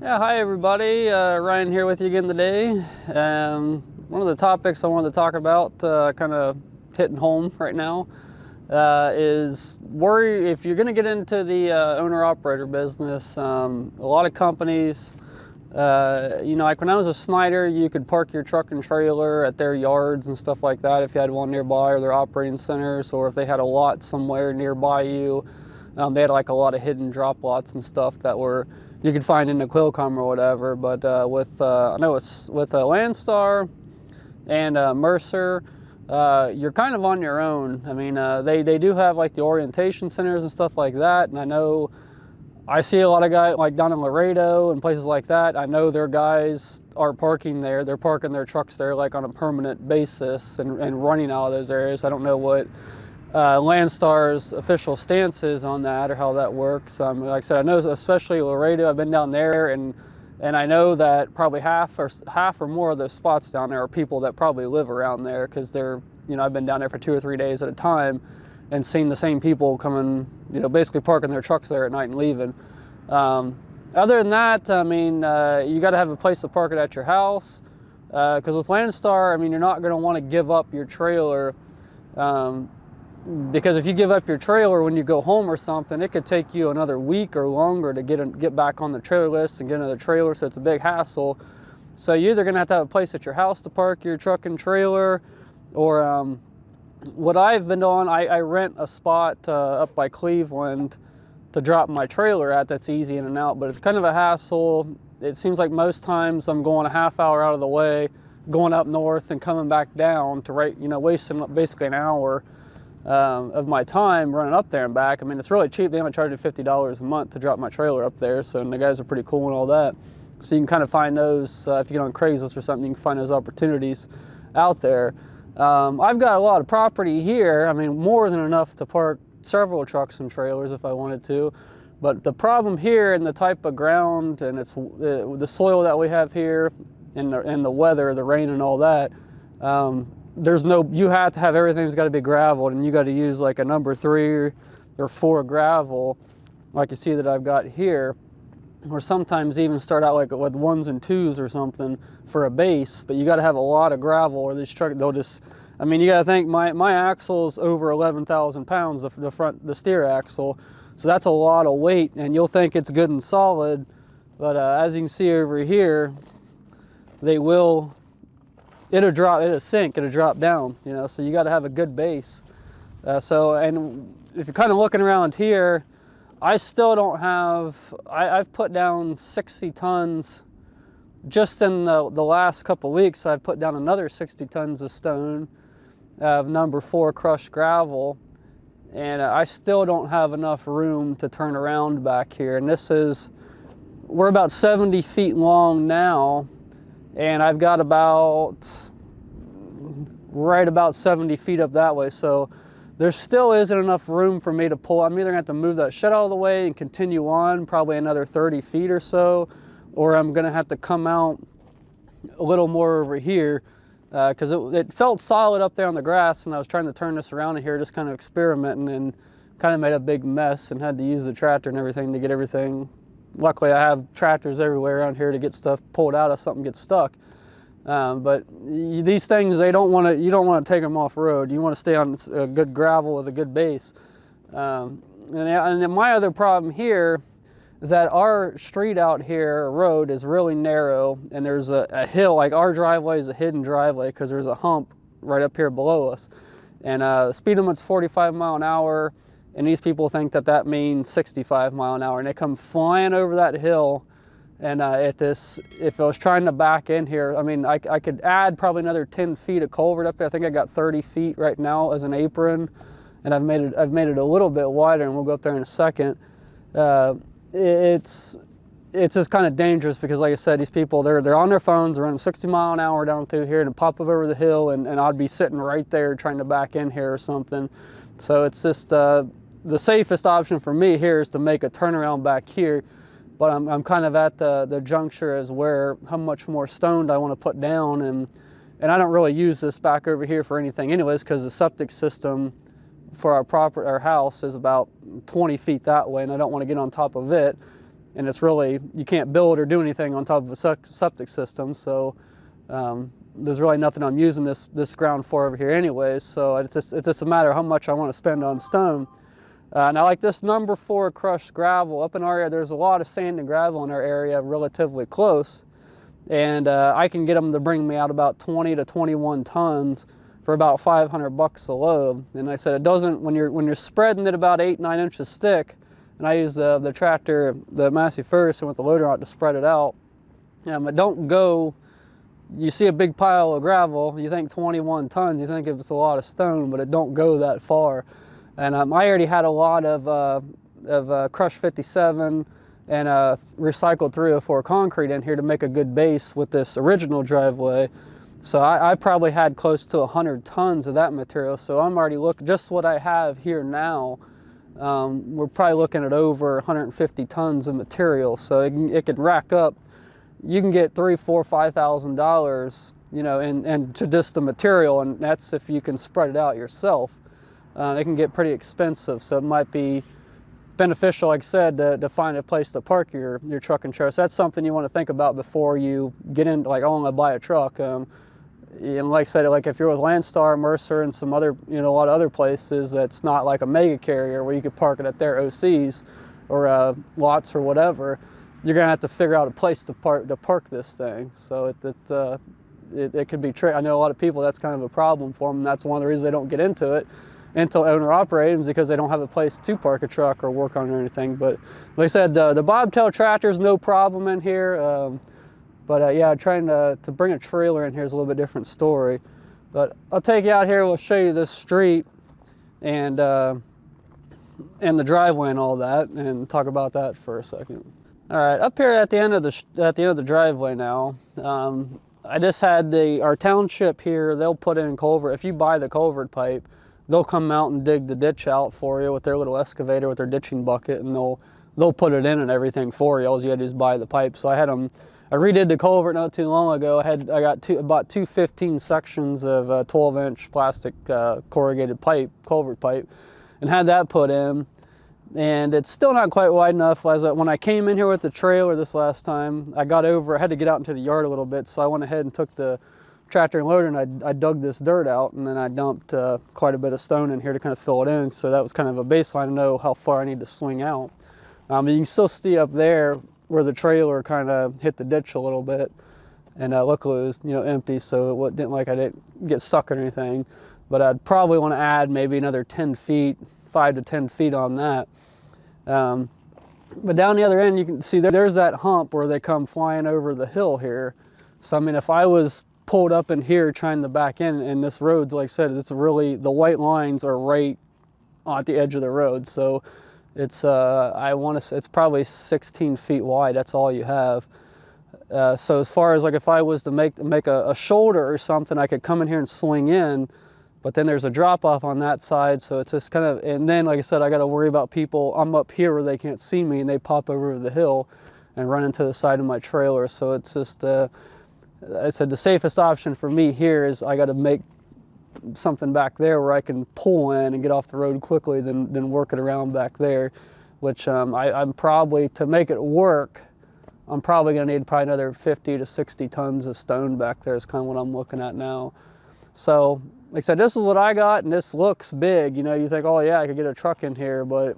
Yeah, hi everybody. Ryan here with you again today. One of the topics I wanted to talk about, kind of hitting home right now, is worry if you're going to get into the owner-operator business. A lot of companies, like when I was a Snyder, you could park your truck and trailer at their yards and stuff like that if you had one nearby, or their operating centers, or if they had a lot somewhere nearby you. They had like a lot of hidden drop lots and stuff that you could find in the Quilcom or whatever. But I know it's with Landstar and Mercer, you're kind of on your own. I mean, they do have like the orientation centers and stuff like that, and I know I see a lot of guys like down in Laredo and places like that. I know their guys are parking there. They're parking their trucks there like on a permanent basis and running out of those areas. I don't know what Landstar's official stance is on that or how that works. Like I said, I know especially Laredo, I've been down there, and I know that probably half or more of those spots down there are people that probably live around there, because they're, I've been down there for 2 or 3 days at a time and seen the same people coming, basically parking their trucks there at night and leaving. Other than that, I mean, you got to have a place to park it at your house, because with Landstar, I mean, you're not going to want to give up your trailer. Because if you give up your trailer when you go home or something, it could take you another week or longer to get back on the trailer list and get another trailer, so it's a big hassle. So you're either gonna have to have a place at your house to park your truck and trailer, or what I've been doing, I rent a spot up by Cleveland to drop my trailer at. That's easy in and out, but it's kind of a hassle. It seems like most times I'm going a half hour out of the way, going up north and coming back down to wasting basically an hour of my time running up there and back. I mean, it's really cheap. They only charge you $50 a month to drop my trailer up there, so, and the guys are pretty cool and all that. So you can kind of find those, if you get on Craigslist or something, you can find those opportunities out there. I've got a lot of property here. I mean, more than enough to park several trucks and trailers if I wanted to. But the problem here, and the type of ground, and it's the soil that we have here, and the weather, the rain and all that, you have to have, everything's got to be graveled, and you got to use like a number 3 or 4 gravel, like you see that I've got here, or sometimes even start out like with 1s and 2s or something for a base. But you got to have a lot of gravel, or this truck, they'll just, I mean, you got to think my axle's over 11,000 pounds, the steer axle, so that's a lot of weight, and you'll think it's good and solid, but as you can see over here, it'll sink, it'll drop down, so you got to have a good base. And if you're kind of looking around here, I still don't have, I've put down 60 tons just in the last couple weeks. I've put down another 60 tons of stone of number 4 crushed gravel, and I still don't have enough room to turn around back here. And we're about 70 feet long now, and I've got right about 70 feet up that way, so there still isn't enough room for me to pull. I'm either gonna have to move that shed out of the way and continue on probably another 30 feet or so, or I'm gonna have to come out a little more over here, because it felt solid up there on the grass, and I was trying to turn this around in here, just kind of experimenting, and kind of made a big mess and had to use the tractor and everything to get everything. Luckily, I have tractors everywhere around here to get stuff pulled out if something gets stuck. But these things, you don't want to take them off road. You want to stay on a good gravel with a good base. And my other problem here is that our street out here, road, is really narrow, and there's a hill. Like, our driveway is a hidden driveway because there's a hump right up here below us. And the speed limit's 45 mile an hour, and these people think that means 65 mile an hour, and they come flying over that hill. And if I was trying to back in here, I mean, I could add probably another 10 feet of culvert up there. I think I got 30 feet right now as an apron, and I've made it a little bit wider, and we'll go up there in a second. It's just kind of dangerous because, like I said, these people, they're on their phones, they're running 60 mile an hour down through here, and pop up over the hill, and I'd be sitting right there trying to back in here or something. So it's just the safest option for me here is to make a turnaround back here. But I'm kind of at the juncture as how much more stone I want to put down, and I don't really use this back over here for anything anyways, because the septic system for our house is about 20 feet that way, and I don't want to get on top of it. and it's really, you can't build or do anything on top of a septic system. So there's really nothing I'm using this ground for over here anyways. So it's just a matter of how much I want to spend on stone. And I like this number 4 crushed gravel. Up in our area, there's a lot of sand and gravel in our area relatively close. And I can get them to bring me out about 20 to 21 tons for about $500 a load. And I said, it doesn't, when you're spreading it about 8-9 inches thick, and I use the tractor, the Massey Ferguson with the loader on it to spread it out. It don't go, you see a big pile of gravel, you think 21 tons, you think it's a lot of stone, but it don't go that far. And I already had a lot of crushed 57 and recycled 304 concrete in here to make a good base with this original driveway. So I probably had close to 100 tons of that material. So I'm already looking, just what I have here now, we're probably looking at over 150 tons of material. So it can rack up. You can get $3,000, $4,000, $5,000, you know, and to just the material, and that's if you can spread it out yourself. It can get pretty expensive, so it might be beneficial, like I said, to find a place to park your truck and trailer. So that's something you want to think about before you get into, like, oh, I'm gonna buy a truck. And like I said, like if you're with Landstar, Mercer, and some other, you know, a lot of other places, that's not like a mega carrier where you could park it at their OCs or lots or whatever. You're gonna have to figure out a place to park this thing. So it could be tricky. I know a lot of people, that's kind of a problem for them. And that's one of the reasons they don't get into it until owner operated, because they don't have a place to park a truck or work on or anything. But like I said, the bobtail tractor's no problem in here. Yeah, trying to bring a trailer in here is a little bit different story. But I'll take you out here, we'll show you this street and the driveway and all that, and talk about that for a second. All right, up here at the end of the driveway now, I just had our township here, they'll put in culvert. If you buy the culvert pipe, they'll come out and dig the ditch out for you with their little excavator with their ditching bucket, and they'll put it in and everything for you. All you had to do is buy the pipe. So I redid the culvert not too long ago. I got about two 15 sections of 12-inch plastic corrugated pipe, culvert pipe, and had that put in. And it's still not quite wide enough. When I came in here with the trailer this last time, I had to get out into the yard a little bit, so I went ahead and took the tractor and loader and I dug this dirt out, and then I dumped quite a bit of stone in here to kind of fill it in. So that was kind of a baseline to know how far I need to swing out. You can still see up there where the trailer kind of hit the ditch a little bit, and luckily it was, you know, empty, so it didn't like I didn't get stuck or anything. But I'd probably want to add maybe another 10 feet, 5 to 10 feet on that. But down the other end, you can see there's that hump where they come flying over the hill here. So I mean, if I was pulled up in here trying to back in, and this road's, like I said, it's really, the white lines are right at the edge of the road. So it's I want to say it's probably 16 feet wide. That's all you have. So as far as like if I was to make a shoulder or something, I could come in here and swing in, but then there's a drop off on that side. So it's just kind of, and then like I said, I got to worry about people. I'm up here where they can't see me, and they pop over the hill and run into the side of my trailer. So it's just I said the safest option for me here is I got to make something back there where I can pull in and get off the road quickly than work it around back there, which I'm probably, to make it work, I'm probably going to need probably another 50 to 60 tons of stone back there is kind of what I'm looking at now. So like I said, this is what I got, and this looks big. You know, you think, oh yeah, I could get a truck in here, but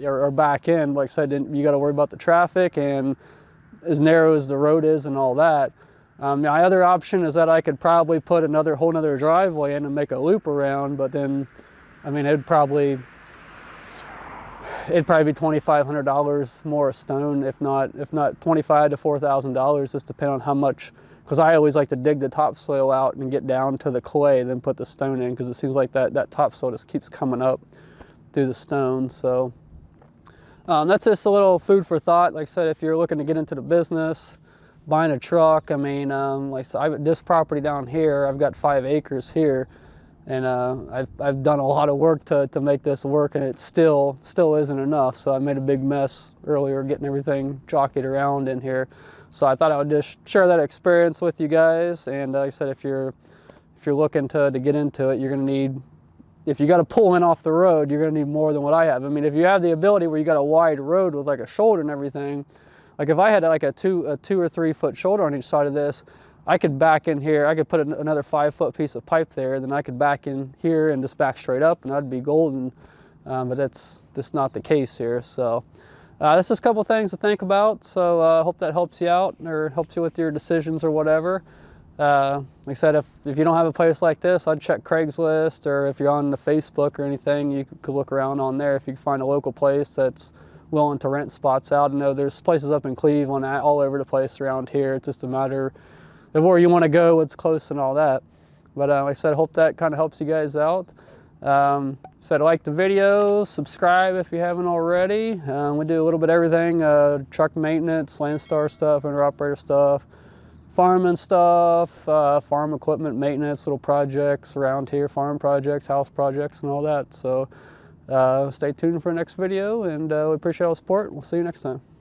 or back in, like I said, you got to worry about the traffic and as narrow as the road is and all that. My other option is that I could probably put whole nother driveway in and make a loop around, but then, I mean, it'd probably be $2,500 more stone, if not $25,000 to $4,000, just depending on how much, because I always like to dig the topsoil out and get down to the clay, then put the stone in, because it seems like that topsoil just keeps coming up through the stone. So that's just a little food for thought. Like I said, if you're looking to get into the business, buying a truck, I mean, like I said, this property down here, I've got 5 acres here, and I've done a lot of work to make this work, and it still isn't enough. So I made a big mess earlier getting everything jockeyed around in here. So I thought I would just share that experience with you guys. And like I said, if you're looking to get into it, you're gonna need, if you got to pull in off the road, you're gonna need more than what I have. I mean, if you have the ability where you got a wide road with like a shoulder and everything, Like if I had like a 2 or 3 foot shoulder on each side of this, I could back in here, I could put another 5 foot piece of pipe there, then I could back in here and just back straight up and I'd be golden. But that's just not the case here. So this is a couple things to think about. So I hope that helps you out or helps you with your decisions or whatever. Like I said, if you don't have a place like this, I'd check Craigslist, or if you're on the Facebook or anything, you could look around on there if you can find a local place that's willing to rent spots out. I know there's places up in Cleveland all over the place around here. It's just a matter of where you want to go, what's close and all that. But like I said, hope that kind of helps you guys out. Said like the video, subscribe if you haven't already. We do a little bit of everything, truck maintenance, Landstar stuff, owner operator stuff, farming stuff, farm equipment maintenance, little projects around here, farm projects, house projects and all that. So stay tuned for the next video, and we appreciate all the support. We'll see you next time.